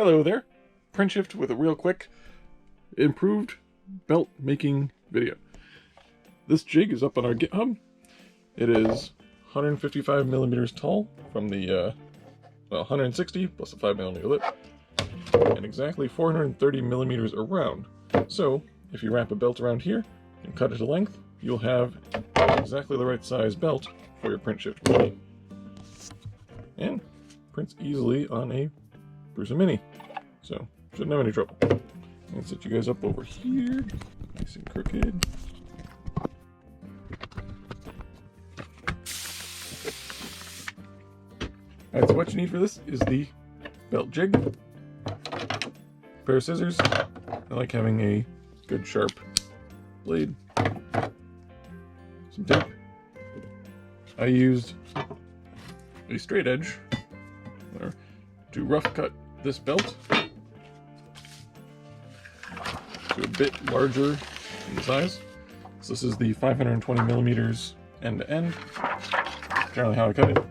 Hello there, PrintShift with a real quick improved belt making video. This jig is up on our GitHub. It is 155 millimeters tall from the 160 plus a 5mm lip, and exactly 430 millimeters around. So if you wrap a belt around here and cut it to length, you'll have exactly the right size belt for your PrintShift machine. And prints easily on a Prusa Mini, so shouldn't have any trouble. I'm gonna set you guys up over here, nice and crooked. Alright, so what you need for this is the belt jig, a pair of scissors. I like having a good sharp blade, some tape. I used a straight edge to rough cut this belt to a bit larger in size. So this is the 520 millimeters end to end. Generally how I cut it.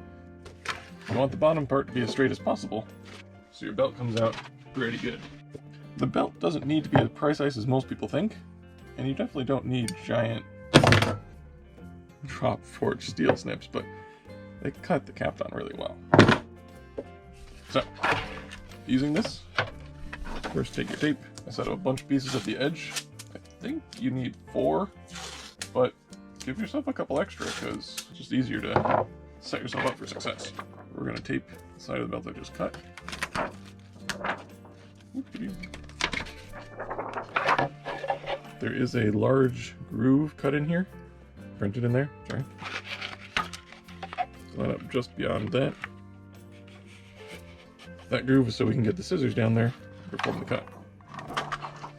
You want the bottom part to be as straight as possible, so your belt comes out pretty good. The belt doesn't need to be as precise as most people think, and you definitely don't need giant drop forged steel snips, but they cut the Kapton really well. So, using this, first take your tape. I set up a bunch of pieces at the edge. I think you need 4, but give yourself a couple extra because it's just easier to set yourself up for success. We're going to tape the side of the belt I just cut. There is a large groove cut in here, printed in there, sorry. Line up just beyond that. That groove is so we can get the scissors down there to perform the cut.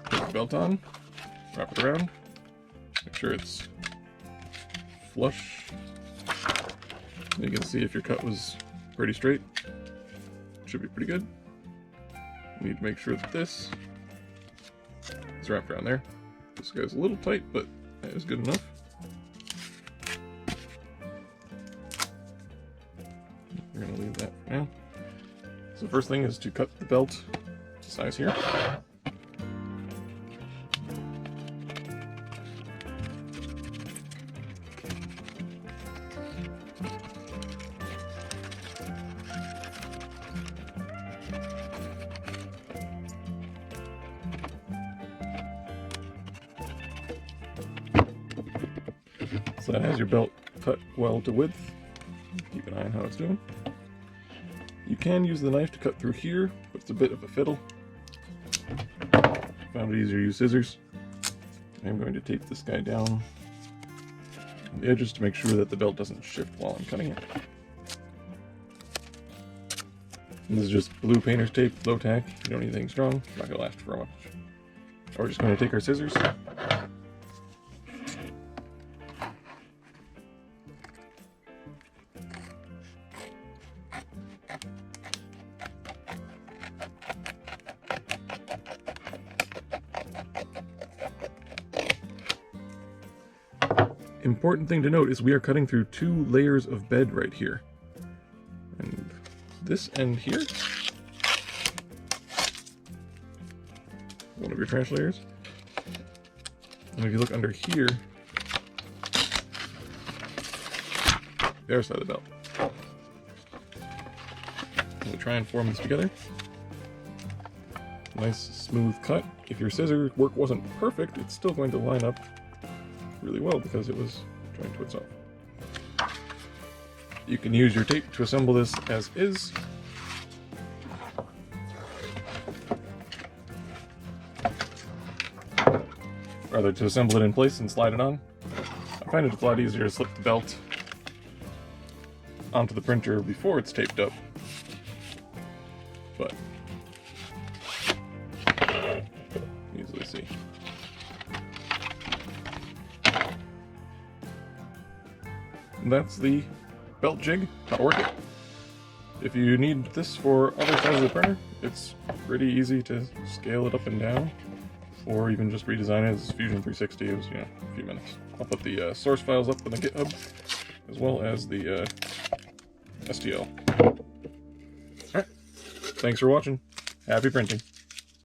Put the belt on, wrap it around, make sure it's flush. You can see if your cut was pretty straight. Should be pretty good. You need to make sure that this is wrapped around there. This guy's a little tight, but that is good enough. We're gonna leave that for now. So the first thing is to cut the belt to size here. So that has your belt cut well to width. Keep an eye on how it's doing. You can use the knife to cut through here, but it's a bit of a fiddle. Found it easier to use scissors. I'm going to tape this guy down on the edges to make sure that the belt doesn't shift while I'm cutting it. And this is just blue painter's tape, low tack. You don't need anything strong. Not going to last for much. We're just going to take our scissors. Important thing to note is we are cutting through 2 layers of bed right here. And this end here, one of your trash layers. And if you look under here, the other side of the belt. We'll try and form this together. Nice smooth cut. If your scissor work wasn't perfect, it's still going to line up really well because it was joined to itself. You can use your tape to assemble this as is. Rather to assemble it in place and slide it on. I find it a lot easier to slip the belt onto the printer before it's taped up. But easily see. And that's the belt jig, how to work it. If you need this for other sides of the printer, it's pretty easy to scale it up and down, or even just redesign it as Fusion 360. It was, a few minutes. I'll put the source files up in the GitHub, as well as the STL. Alright, thanks for watching. Happy printing.